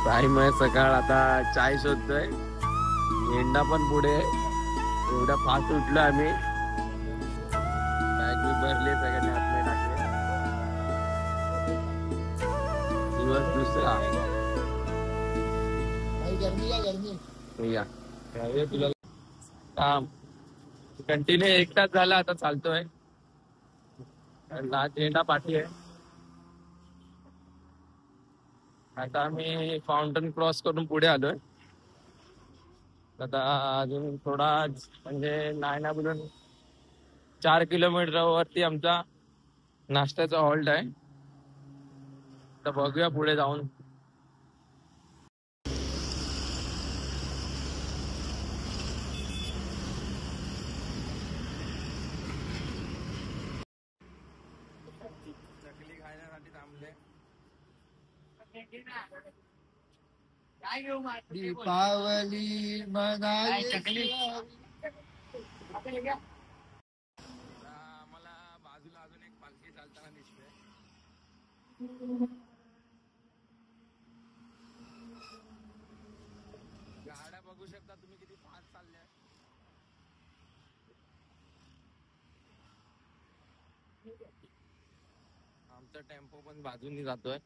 Time आहे सकाळ. आता चाय शोधतोय. झेंडा पण पुढे. एवढा फास्ट उठलो आम्ही. बॅग बी भरली सगळ्यांनी आतमध्ये टाकले. दिवस दुसरा काम कंटिन्यू 1 तास झाला आता चालतोय. झेंडा पाठी आहे. आता आम्ही फाउंटन क्रॉस करून पुढे आलोय. आता अजून थोडा म्हणजे नाही ना बोलून 4 किलोमीटर वरती आमचा नाश्त्याचा हॉल्ट आहे. तर बघूया पुढे जाऊन. चकली खाण्यासाठी थांबले. दीपावली मनाई चकली. आम्हाला बाजूला अजून एक पालखी चालताना दिसते. गाड्या बघू शकता तुम्ही किती फास्ट चालल्या. आमचा टेम्पो पण बाजूनी जातोय.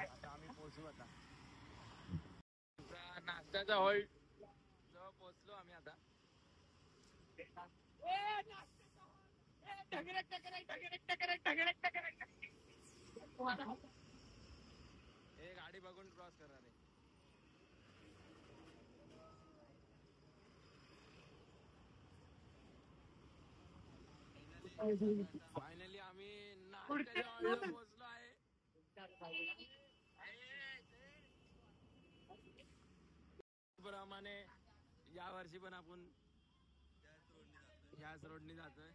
आता आम्ही पोहोचू. आता नाश्त्याचा हॉल्ट जवळ पोहोचलो आम्ही. आता हे गाडी बघून क्रॉस करणार आहे. फायनली आम्ही नाश्त्याच्या हॉलला पोहोचलो आहे. प्रमाणे या वर्षी पण आपण याच रोडनी जातोय.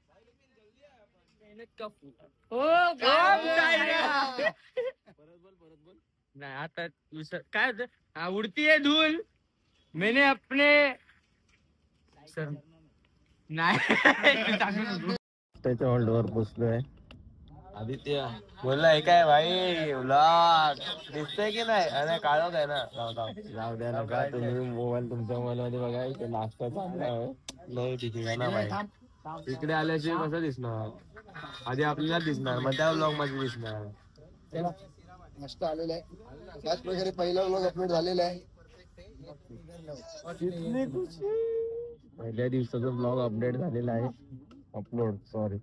परत बोल. नाही आता काय होतं. उडती है धूल मैंने अपने नाही त्याच्या हॉल्ट वर पोचलोय. आदित्य बोलला हे काय भाई व्लॉग दिसतंय की नाही. अरे काढत आहे ना. जाऊ द्या नका तुम्ही मोबाईल तुमच्या मोबाईल मध्ये बघा. इथे नाश्ता चांगला आहे. नाही तिथे ना भाई. इकडे आल्याशिवाय कसं दिसणार. आधी आपल्याला दिसणार मग त्या व्लॉग मध्ये दिसणार. नाश्ता आलेला आहे. त्याच प्रकारे पहिला व्लॉग अपलोड झालेला आहे. पहिल्या दिवसाचा ब्लॉग अपडेट झालेला आहे. Upload sorry.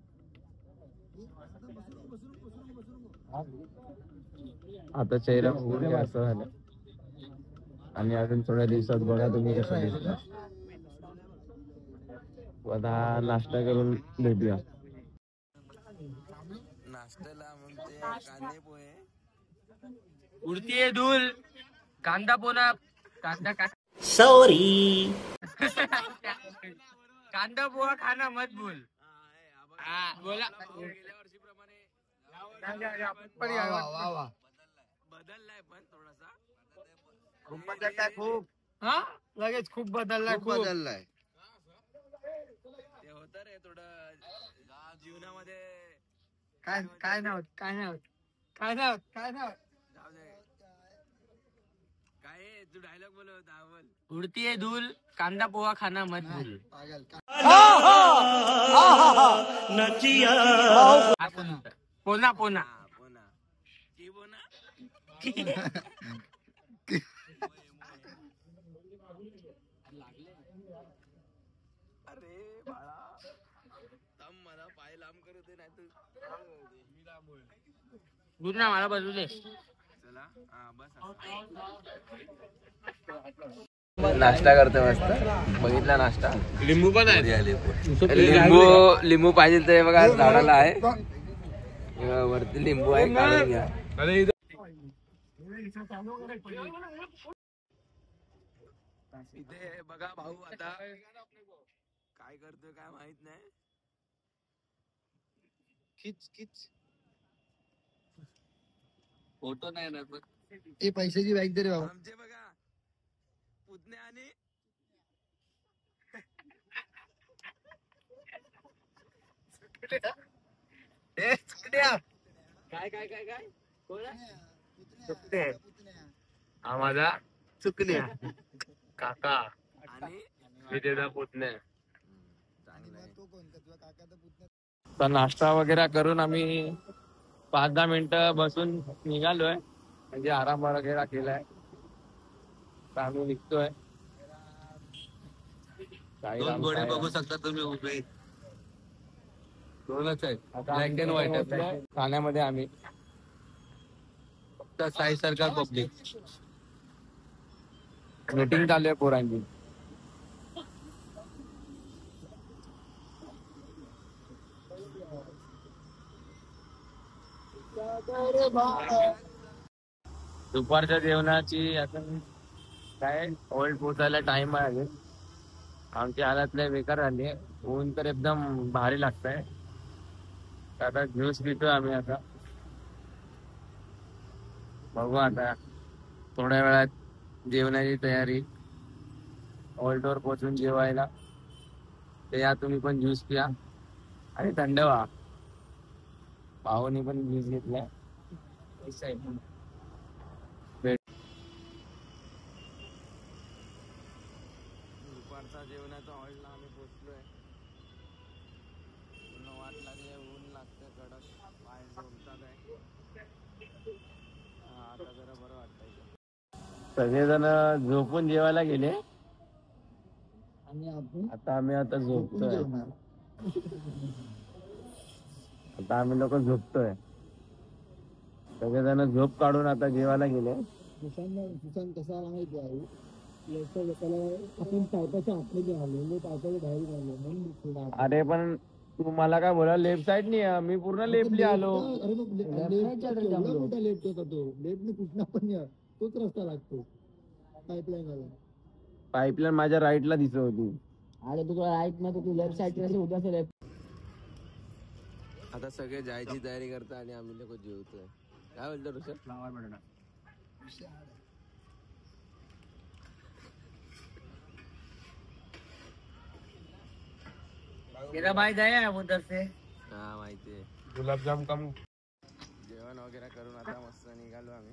आता चेहरा बघून असं झालं. आणि अजून थोड्या दिवसात बघा तुम्ही कसं दिसणार. आता नाश्ता करून भेटूया. नाश्त्याला म्हणते कांदे पोहे. उडती है धूल कांदा पोना कांदा सॉरी कांदा पोहा खाना मत भूल. बोला गेल्या वर्षीप्रमाणे बदललाय पण थोडासा. खूप बदललाय. खूप लगेच खूप बदललाय. खूप बदललाय. ते होत रे थोडं जीवनामध्ये. काय नाही होत. जाऊ दे. काय तू डायलॉग बोलवता बोल. उडती है धूल कांदा पोहा खाना मत भूल. पोना पोना पोना की बोना. अरे बाळा थांब मला पाय लांब करू दे नाही तर गुरुना मला बसू दे. चला बस. नाश्ता करतो मस्त. बघितला नाश्ता. लिंबू पण आहे. लिंबू पाहिजे तर बघा झाडाला आहे. वरती लिंबू आहे. काढून घ्या. इथे बघा भाऊ आता काय करतोय काय माहित नाही. खिच फोटो नाही ना. ते पैशाची बॅग दे रे बाबा. आमचे बघा पुतणे आणि काय काय काय काय काय चुकणे हा माझा चुकणे काका आणि मी त्याचा पुतण्या. तर नाश्ता वगैरे करून आम्ही 5-10 मिनिटं बसून निघालोय, म्हणजे आराम वगैरे केलाय. तर आम्ही निघतोय. दोन घोडे बघू शकता तुम्ही उभे, दोनच आहेत, ब्लॅक अँड व्हाईट आहे. ठाण्यामध्ये आम्ही फक्त साई सरकार पब्लिक मीटिंग चालू आहे पोरांची. दुपारच्या जेवणाची आता काय ओल्ड पोचायला टाइम आहे अजून. आमची हालत लय बेकार झाली आहे. ऊन तर एकदम भारी लागतंय. आता ज्यूस पितोय आम्ही. आता बघू आता थोड्या वेळात जेवणाची तयारी. ओल्डवर पोचून जेवायला ते या, तुम्ही पण ज्यूस पिया आणि थंड व्हा. भावानी पण ज्यूस घेतलाय. दुपारचा जेवणाचा हॉलला आम्ही पोचलोय. पूर्ण वाट लागली, ऊन लागतंय कडक, पाय झोमतात आहे. हा आता जरा बरं वाटतंय. सगळेजण झोपून जेवायला गेले आणि आता आम्ही झोपतोय. आता आम्ही लोक झोपतोय. सगळेजण झोप काढून आता जेवायला गेले. सुशांत कसा आला माहिती आहे, आपण पावसाच्या आतमध्ये आलो, पावसाच्या बाहेर. अरे पण तू मला काय बोला, लेफ्ट साइड नाही, मी पूर्ण लेफ्टली आलो. अरे मोठा लेफ्ट होता तो. लेफ्ट कुठला पण तोच रस्ता लागतो पाईपलाईन. पाईपलाईन माझ्या राईटला दिसत होती. अरे तुला राईट मध्ये, तू लेफ्ट साइड उद्या लेफ्ट. आता सगळे जायची तयारी करतात आणि आम्ही लोक जेवतोय. काय बोलतो ऋषभ? मेरा भाई गया उधर से. हा माहितीये. गुलाबजाम कम. जेवण वगैरे करून आता मस्त निघालो आम्ही.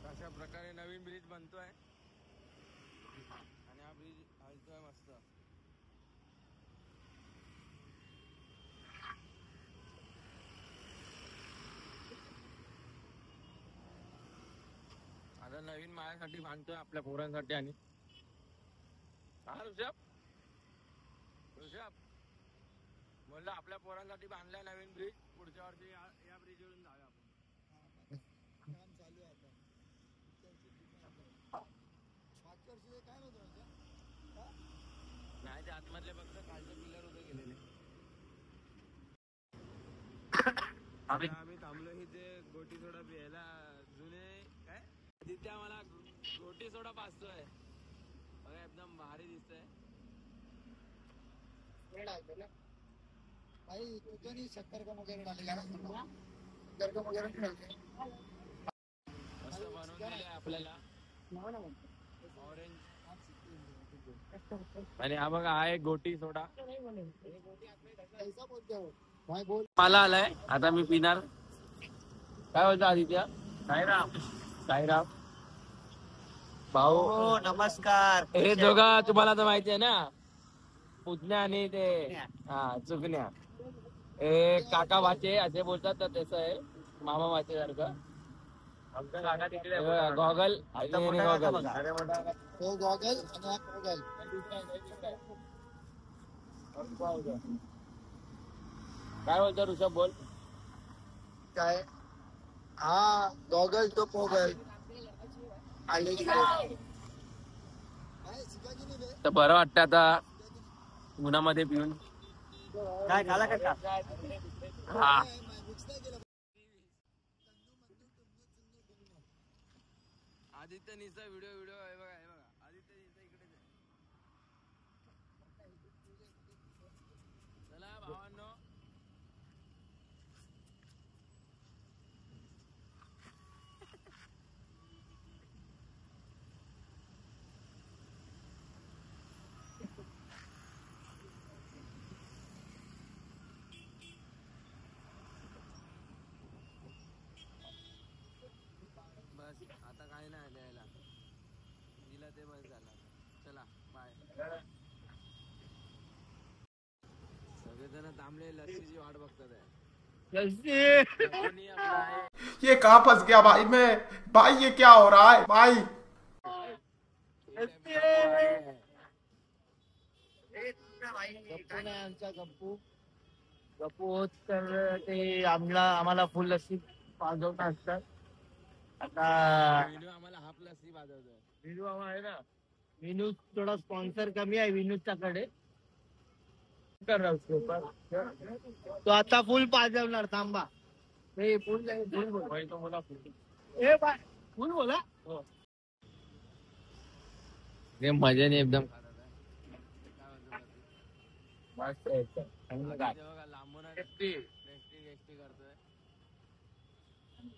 अशा प्रकारे नवीन ब्रिज बनतोय आणि हा ब्रिज हलतोय मस्त. आता नवीन माझ्यासाठी बांधतोय, आपल्या पोरांसाठी. आणि हा ऋषभ म्हणलं आपल्या पोरांसाठी बांधलाय नवीन ब्रिज. पुढच्या वर्षी या ब्रिज वरून जाऊया आपण. काम चालू आहे आता. मागच्या वर्षी काय नव्हतं नाही, ते आतमधले फक्त खालचे पिलर उभे गेलेले. आम्ही थांबलो इथे गोटी सोडा प्यायला. जुने काय तिथे आम्हाला गोटी सोडा पाचतोय बघा, एकदम भारी दिसतंय. भाई तुझं शक्कर कम वगैरे मस्त बनवून दिलंय आपल्याला ऑरेंज. आणि हा बघा, हा एक गोटी सोडा मला आलाय. आता मी पिणार. काय बोलतो आदित्य? साईराम भाऊ नमस्कार. हे दोघं तुम्हाला तर माहिती आहे ना, पुतण्या आणि ते हा चुकण्या. हे काका वाचे असे बोलतात, तर तसं आहे मामा वाचे सारखं. आमचा काका तिकडे गॉगल आणि गॉगल. तो गॉगल आणि हा गॉगल. काय बोलतो ऋषभ? बोल काय. हा गॉगल तो पोगल. तर बरं वाटतं आता उन्हामध्ये पिऊन. काय खाला का? हा आदित्य निचा व्हिडिओ आहे बघा. हे बघा आदित्य निचा इकडेच आहे. चला भावांनो, ते बस झालं. चला बाय. सगळेजण थांबले लस्सीची वाट बघतात आहे. ये कहाँ फंस गया भाई मैं, भाई ये क्या हो रहा है भाई. गप्पू नाही आमचा गप्पू होत तर ते आम्हाला फुल लस्सी पाजवत असतात. आता आम्हाला हाफ लस्सी पाजवतोय. विनू आहे ना, विनू थोडा स्पॉन्सर कमी आहे विनूच्याकडे. तो आता फुल पाजवणार. थांबा फुल बोला फुल बोला. मजेने एकदम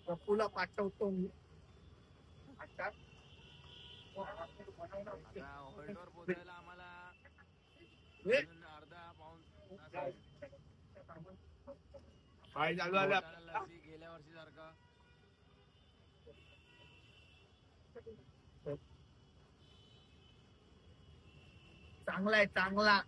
गप्पूला पाठवतो मी. पोचायला आम्हाला अर्धा पाऊण काय चालू आहे गेल्या वर्षी सारखा. चांगला आहे चांगला.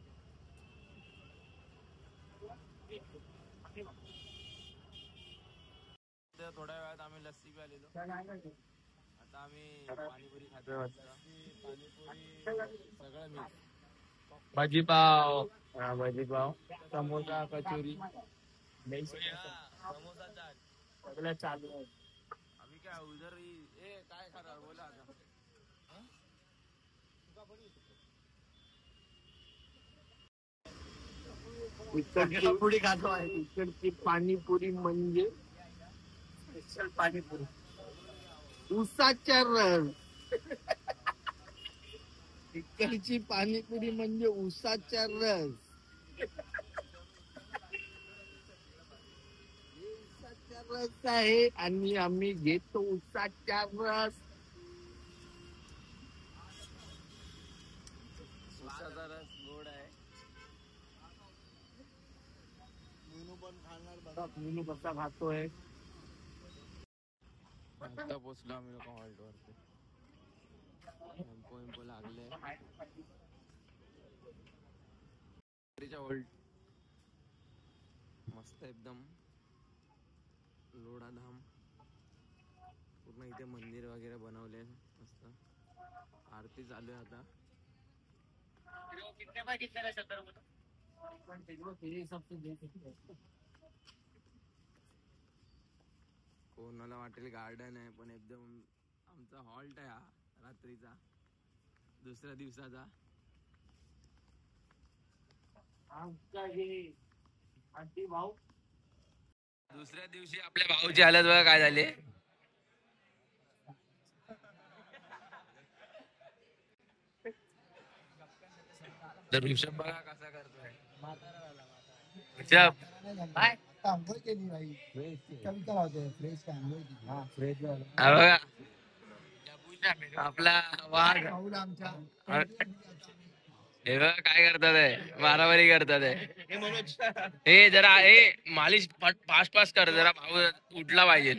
थोड्या वेळात आम्ही लस्सी प्यालेलो. आता आम्ही पाणीपुरी खातो. पाणीपुरी सगळं मिक्स. भाजीपाव समोसा कचोरी समोसा चाट सगळं चालू आहे. अभी काय उधर काय खाणार बोला आता. इकडची खातो आहे. इकडची पाणीपुरी म्हणजे स्पेशल पाणीपुरी उसाच्या रस. इकडची पाणीपुरी म्हणजे उसाच्या रस. उसाच्या रस आहे आणि आम्ही घेतो उसाच्या रस. उसाचा रस गोड आहे. मेनू कसा खातोय. आता पोचलो आम्ही लोक हॉल्ट वरती. टेम्पो लागले. हॉल्ट मस्त एकदम लोढाधाम. पूर्ण इथे मंदिर वगैरे बनवले मस्त. आरती चालू आहे आता. कोणाला वाटेल गार्डन आहे पण एकदम आमचा हॉल्ट आहे हा रात्रीचा दुसऱ्या दिवसाचा. भाऊ दुसऱ्या दिवशी आपल्या भाऊची हालत बघा काय झाली. तर ऋषभ बघा कसा करतोय. ऋषभ काय आंघोळ केली भाई. कविता लावते फ्रेश बघा आपला वाघ. पाऊल आमच्या हे बघा काय करतात आहे. मारामारी करतात आहे. हे जरा मालिश फास्ट फास्ट कर जरा. भाऊ उठला पाहिजे.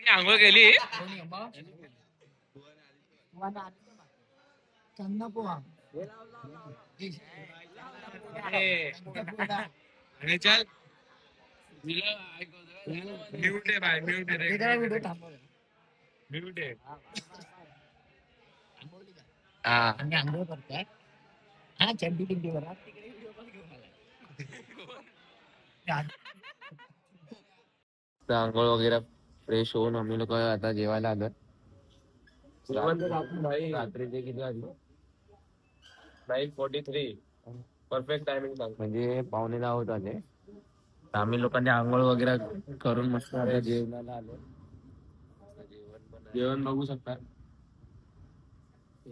आंघोळ केली. चन्ना पोहा चल म्यूट आहे भाई. म्यूट आहे. आम्ही आंघोळ करतोय. हा चड्डी टिड्डी वर आंघोळ वगैरे फ्रेश होऊन आम्ही लोक आता जेवायला आलो. रात्रीचे किती वाजले. 9:43 परफेक्ट टायमिंग. म्हणजे 9:45 होत आले. आम्ही लोकांनी आंघोळ वगैरे करून मस्त जेवणाला आलो. जेवण बघू शकता.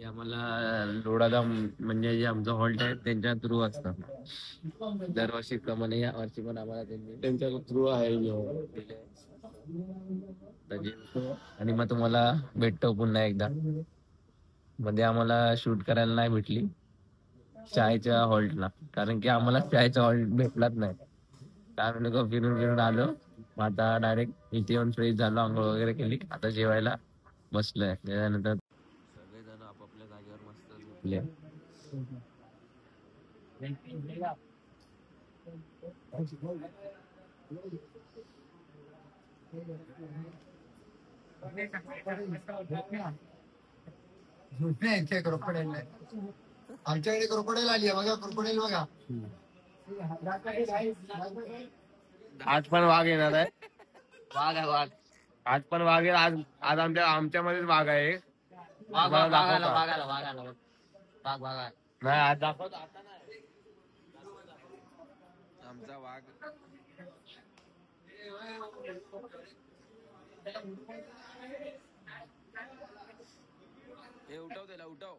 आम्हाला लोढाधाम म्हणजे जे आमचं हॉल्ट आहे त्यांच्या थ्रू असतं दरवर्षी प्रमाणे. या वर्षी पण आम्हाला त्यांच्या थ्रू आहे आणि मग तुम्हाला भेटतो पुन्हा एकदा. मध्ये आम्हाला शूट करायला नाही भेटली चायच्या हॉल्टला कारण की आम्हाला चायचा हॉल्ट भेटलाच नाही. आम्ही लोक फिरून आलो. आता डायरेक्ट इथे येऊन फ्रेश झालो, आंघोळ वगैरे केली, आता जेवायला बसलोय. त्याच्यानंतर सगळेजण आपापल्या जागेवर मस्त झोपले. आमच्याकडे क्रोकोडाईल आली आहे बघा, क्रोकोडाईल बघा. आज पण वाघ येणार आहे. वाघ आहे वाघ. आज पण वाघ आहे. आज आज आमच्यामध्येच वाघ आहे. वाघ नाही आज दाखवतो, आता नाही. आमचा वाघ हे उठव, त्याला उठव.